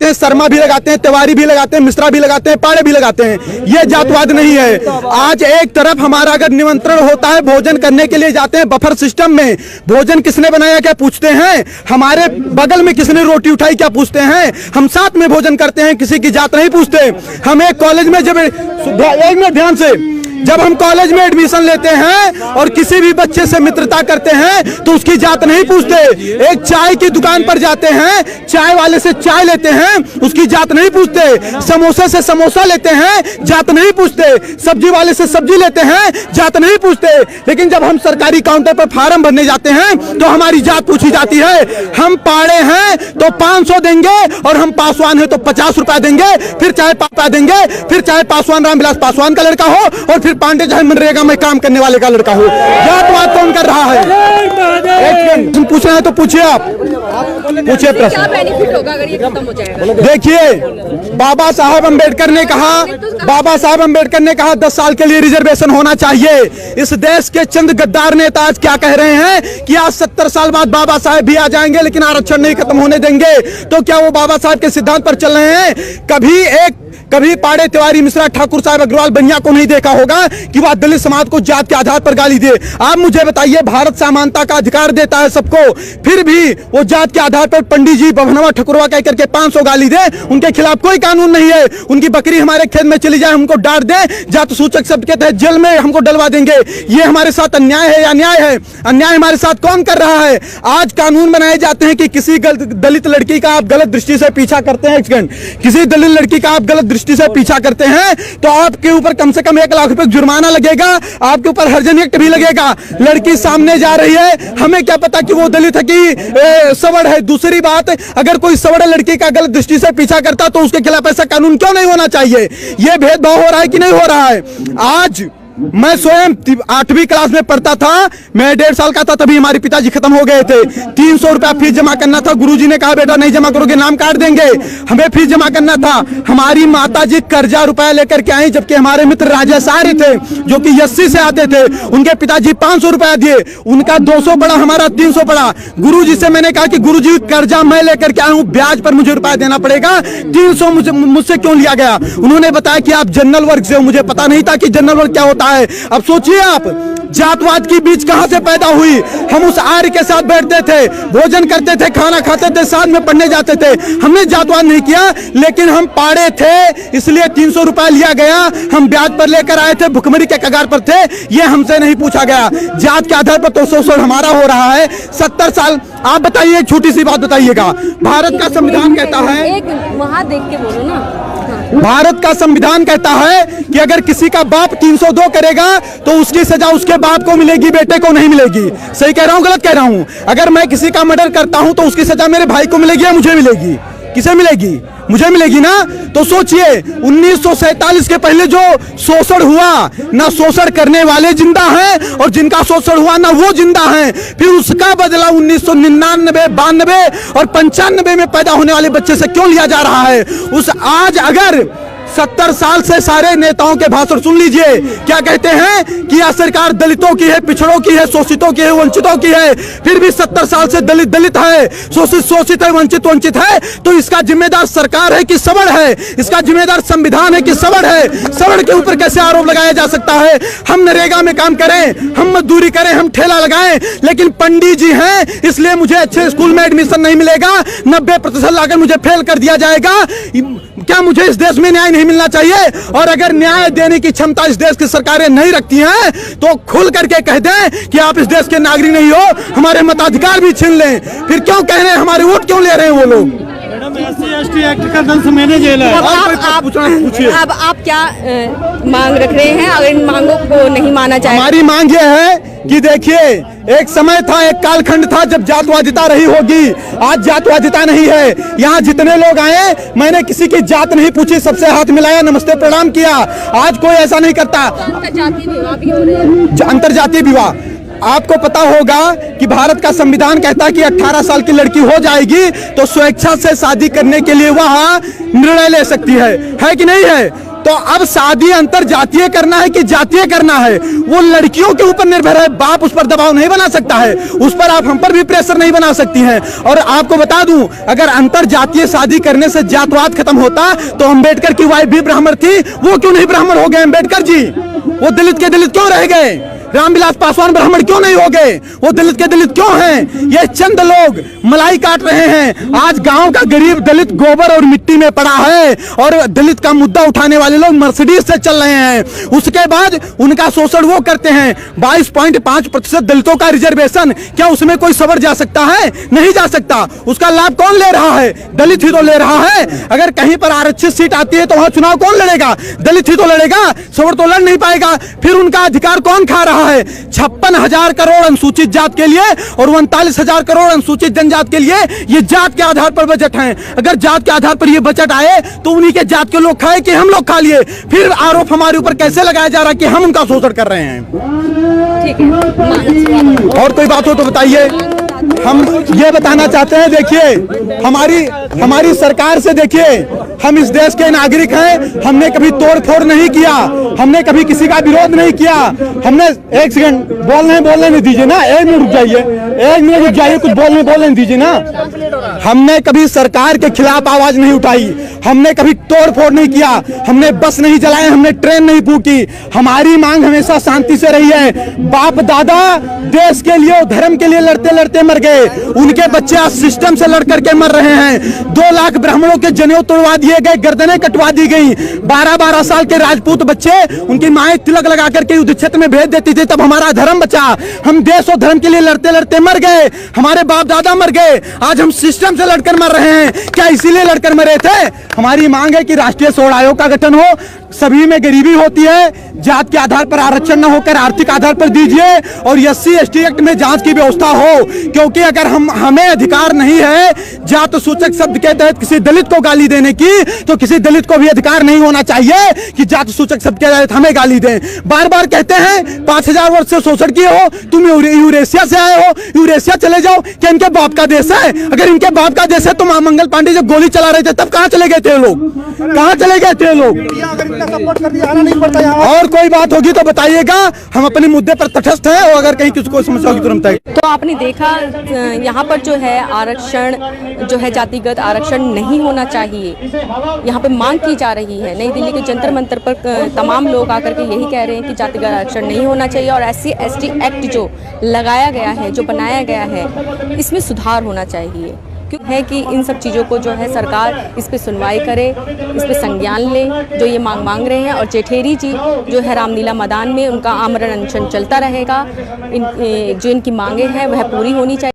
लगाते हैं, शर्मा भी लगाते हैं, तिवारी भी लगाते हैं, मिश्रा भी लगाते हैं, पाड़े भी लगाते हैं। ये जातवाद नहीं है। आज एक तरफ हमारा अगर निमंत्रण होता है, भोजन करने के लिए जाते हैं बफर सिस्टम में, भोजन किसने बनाया क्या पूछते हैं, हमारे बगल में किसने रोटी उठाई क्या पूछते हैं, हम साथ में भोजन करते हैं, किसी की जात नहीं पूछते। हम एक कॉलेज में जब एक मिनट ध्यान से, जब हम कॉलेज में एडमिशन लेते हैं और किसी भी बच्चे से मित्रता करते हैं तो उसकी जात नहीं पूछते। एक चाय की दुकान पर जाते हैं, चाय वाले से चाय लेते हैं, उसकी जात नहीं पूछते। समोसे से समोसा लेते हैं, जात नहीं पूछते। सब्जी वाले से सब्जी लेते हैं, जात नहीं पूछते। लेकिन जब हम सरकारी काउंटर पर फार्म भरने जाते हैं तो हमारी जात पूछी जाती है। हम पाड़े हैं तो 500 देंगे और हम पासवान हैं तो 50 रुपया देंगे, फिर चाहे पापा देंगे, फिर चाहे पासवान रामविलास पासवान का लड़का हो और फिर पांडे चाहे मनरेगा में काम करने वाले का लड़का हो। जातवाद कौन कर रहा है? तुम पूछना है तो पूछिए, आप पूछिए प्रश्न। क्या बेनिफिट होगा अगर ये खत्म हो जाएगा? देखिए, बाबा साहब अंबेडकर ने कहा 10 साल के लिए रिजर्वेशन होना चाहिए। इस देश के चंद गद्दार नेता आज क्या कह रहे हैं कि आज 70 साल बाद बाबा साहब भी आ जाएंगे लेकिन आरक्षण नहीं खत्म होने देंगे। तो क्या वो बाबा साहब के सिद्धांत पर चल रहे हैं? कभी पाड़े, तिवारी, मिश्रा, ठाकुर साहब, अग्रवाल, बनिया को नहीं देखा होगा कि वह दलित समाज को जात के आधार पर गाली दे। आप मुझे बताइए, भारत समानता का अधिकार देता है सबको, फिर भी वो जात के आधार पर पंडित जी बभनवा ठकुरवा कह करके 500 गाली दे, उनके खिलाफ कोई कानून नहीं है। उनकी बकरी हमारे खेत में चली जाए, हमको डांट दे, जात सूचक शब्द के तहत जेल में हमको डलवा देंगे। ये हमारे साथ अन्याय है या न्याय है? अन्याय हमारे साथ कौन कर रहा है? आज कानून बनाए जाते हैं कि किसी दलित लड़की का आप गलत दृष्टि से पीछा करते हैं, किसी दलित लड़की का आप गलत दृष्टि से पीछा करते हैं तो आपके ऊपर कम से कम 1 लाख रुपए जुर्माना लगेगा, आपके ऊपर हर्जन एक्ट भी लगेगा। लड़की सामने जा रही है, हमें क्या पता कि वो दलित है कि सवर्ण है। दूसरी बात, अगर कोई सवर्ण लड़की का गलत दृष्टि से पीछा करता तो उसके खिलाफ ऐसा कानून क्यों नहीं होना चाहिए? ये भेदभाव हो रहा है कि नहीं हो रहा है? आज मैं स्वयं 8वीं क्लास में पढ़ता था, मैं 1.5 साल का था, तभी हमारे पिताजी खत्म हो गए थे। 300 रुपया फीस जमा करना था, गुरुजी ने कहा बेटा नहीं जमा करोगे नाम काट देंगे। हमें फीस जमा करना था। हमारी माताजी कर्जा रुपया लेकर के आई, जबकि हमारे मित्र राजेश आर्य थे जो कि 80 से आते थे, उनके पिताजी 500 रुपया दिए, उनका 200 पड़ा, हमारा 300 पड़ा। गुरुजी से मैंने कहा कि गुरुजी कर्जा मैं लेकर के आया हूँ, ब्याज पर मुझे रुपया देना पड़ेगा, 300 मुझसे क्यों लिया गया? उन्होंने बताया कि आप जनरल वर्ग से हो। मुझे पता नहीं था कि जनरल वर्ग क्या होता है। अब सोचिए आप, जातवाद की बीज कहां से पैदा हुई? हम उस आर्य के साथ बैठते थे, भोजन करते थे, खाना खाते थे, साथ में पढ़ने जाते थे। हमने जातवाद नहीं किया, लेकिन हम पाड़े थे इसलिए 300 रुपया लिया गया, हम ब्याज पर लेकर आए थे, भुखमरी के कगार पर थे, ये हमसे नहीं पूछा गया। जात के आधार पर तो शोषण हमारा हो रहा है 70 साल। आप बताइए, एक छोटी सी बात बताइएगा, भारत का संविधान कहता है, वहां देख के बोलो ना, भारत का संविधान कहता है कि अगर किसी का बाप 302 करेगा तो उसकी सजा उसके बाप को मिलेगी, बेटे को नहीं मिलेगी। सही कह रहा हूं, गलत कह रहा हूं? अगर मैं किसी का मर्डर करता हूं तो उसकी सजा मेरे भाई को मिलेगी या मुझे मिलेगी? किसे मिलेगी? मुझे मिलेगी ना। तो सोचिए, 1947 के पहले जो शोषण हुआ, ना शोषण करने वाले जिंदा हैं और जिनका शोषण हुआ ना वो जिंदा हैं। फिर उसका बदला 1999, 92 और 95 में पैदा होने वाले बच्चे से क्यों लिया जा रहा है? आज अगर 70 साल से सारे नेताओं के भाषण सुन लीजिए, क्या कहते हैं कि यह सरकार दलितों की है, पिछड़ों की है, शोषितों की है, वंचितों की है। फिर भी 70 साल से दलित दलित है, शोषित शोषित है, वंचित वंचित है। तो इसका जिम्मेदार सरकार है कि सवर्ण है? इसका जिम्मेदार संविधान है कि सवर्ण है? सवर्ण के ऊपर कैसे आरोप लगाया जा सकता है? हम नरेगा में काम करें, हम मजदूरी करें, हम ठेला लगाएं, लेकिन पंडित जी हैं इसलिए मुझे अच्छे स्कूल में एडमिशन नहीं मिलेगा, 90% लाकर मुझे फेल कर दिया जाएगा। क्या मुझे इस देश में न्याय नहीं मिलना चाहिए? और अगर न्याय देने की क्षमता इस देश की सरकारें नहीं रखती हैं तो खुल करके कह दें कि आप इस देश के नागरिक नहीं हो, हमारे मताधिकार भी छीन लें। फिर क्यों कह रहे हैं, हमारे वोट क्यों ले रहे हैं वो लोग? मैडम, SC/ST एक्ट का 10 महीने जेल है। अब आप क्या मांग रख रहे हैं अगर इन मांगों को नहीं माना जाए? हमारी मांग ये है कि देखिए, एक समय था, एक कालखंड था जब जातवादिता रही होगी। आज जातवादिता नहीं है। यहाँ जितने लोग आए, मैंने किसी की जात नहीं पूछी, सबसे हाथ मिलाया, नमस्ते प्रणाम किया। आज कोई ऐसा नहीं करता। अंतरजातीय विवाह, आपको पता होगा कि भारत का संविधान कहता है कि 18 साल की लड़की हो जाएगी तो स्वेच्छा से शादी करने के लिए वह निर्णय ले सकती है कि नहीं है? तो अब शादी अंतर जातीय करना है कि जातीय करना है, वो लड़कियों के ऊपर निर्भर है। बाप उस पर दबाव नहीं बना सकता है, उस पर आप हम पर भी प्रेशर नहीं बना सकती हैं। और आपको बता दूं, अगर अंतर जातीय शादी करने से जातवाद खत्म होता तो अम्बेडकर की वाइफ भी ब्राह्मण थी, वो क्यों नहीं ब्राह्मण हो गए अम्बेडकर जी? वो दलित के दलित क्यों रह गए? रामविलास पासवान ब्राह्मण क्यों नहीं हो गए? वो दलित के दलित क्यों हैं? ये चंद लोग मलाई काट रहे हैं। आज गांव का गरीब दलित गोबर और मिट्टी में पड़ा है और दलित का मुद्दा उठाने वाले लोग मर्सिडीज से चल रहे हैं। उसके बाद उनका शोषण वो करते हैं। 22.5% दलितों का रिजर्वेशन, क्या उसमें कोई सवर जा सकता है? नहीं जा सकता। उसका लाभ कौन ले रहा है? दलित ही तो ले रहा है। अगर कहीं पर आरक्षित सीट आती है तो वहां चुनाव कौन लड़ेगा? दलित ही तो लड़ेगा, सवर तो लड़ नहीं पाएगा। फिर उनका अधिकार कौन खा रहा है? 56,000 करोड़ अनुसूचित जात के लिए और 39,000 करोड़ अनुसूचित जनजात के लिए ये जात के आधार पर बजट है। अगर जात के आधार पर ये बजट आए तो उन्हीं के जात के लोग खाए कि हम लोग खा लिए? फिर आरोप हमारे ऊपर कैसे लगाया जा रहा है कि हम उनका शोषण कर रहे हैं? ठीक है, और कोई बात हो तो बताइए। हम ये बताना चाहते हैं, देखिए हमारी सरकार से, देखिए हम इस देश के नागरिक हैं। हमने कभी तोड़ फोड़ नहीं किया, हमने कभी किसी का विरोध नहीं किया। हमने एक सेकंड बोलने नहीं दीजिए ना, 1 मिनट रुक जाइए, 1 मिनट रुक जाइए, कुछ बोलने दीजिए ना। हमने कभी सरकार के खिलाफ आवाज नहीं उठाई, हमने कभी तोड़ फोड़ नहीं किया, हमने बस नहीं चलाए, हमने ट्रेन नहीं फूकी। हमारी मांग हमेशा शांति से रही है। बाप दादा देश के लिए, धर्म के लिए लड़ते लड़ते मर गए, उनके बच्चे आज सिस्टम से लड़ करके मर रहे हैं। 2 लाख ब्राह्मणों के जनेऊ तोड़वा दिए गए, गर्दनें कटवा दी गई। 12-12 साल के राजपूत बच्चे, उनकी माएं तिलक लगा करके युद्ध क्षेत्र में भेज देती थी, तब हमारा धर्म बचा। हम देश और धर्म के लिए लड़ते लड़ते मर गए, हमारे बाप दादा मर गए, आज हम सिस्टम से लड़कर मर रहे हैं। क्या इसीलिए लड़कर मरे थे? हमारी मांग है कि राष्ट्रीय स्वर्ण आयोग का गठन हो। सभी में गरीबी होती है, जात के आधार पर आरक्षण न होकर आर्थिक आधार पर दीजिए और SC/ST एक्ट में जांच की व्यवस्था हो। क्योंकि अगर हमें अधिकार नहीं है जात सूचक शब्द के तहत किसी दलित को गाली देने की, तो किसी दलित को भी अधिकार नहीं होना चाहिए कि जात सूचक शब्द के तहत हमें गाली दें। बार बार कहते हैं 5000 वर्ष से शोषण किए हो, तुम यूरेशिया से आए हो, यूरेशिया चले जाओ। क्या इनके बाप का देश है? अगर इनके बाप का देश है तो मंगल पांडे जब गोली चला रहे थे तब कहां चले गए थे लोग? कहां चले गए थे लोग? सपोर्ट कर दिया, आना नहीं पड़ता यहाँ। और कोई बात होगी तो बताइएगा, हम अपने मुद्दे पर तटस्थ हैं और अगर कहीं किसी को समस्या होगी तुरंत बताइए। तो आपने देखा यहाँ पर जो है आरक्षण जो है जातिगत आरक्षण नहीं होना चाहिए, यहाँ पे मांग की जा रही है। नई दिल्ली के जंतर मंतर पर तमाम लोग आकर के यही कह रहे हैं कि जातिगत आरक्षण नहीं होना चाहिए और SC/ST एक्ट जो लगाया गया है, जो बनाया गया है, इसमें सुधार होना चाहिए। क्यों है कि इन सब चीज़ों को जो है सरकार इस पे सुनवाई करे, इस पे संज्ञान ले, जो ये मांग रहे हैं। और जेठेरी जी जो है रामलीला मैदान में उनका आमरण अनशन चलता रहेगा। जो इनकी मांगे हैं वह पूरी होनी चाहिए।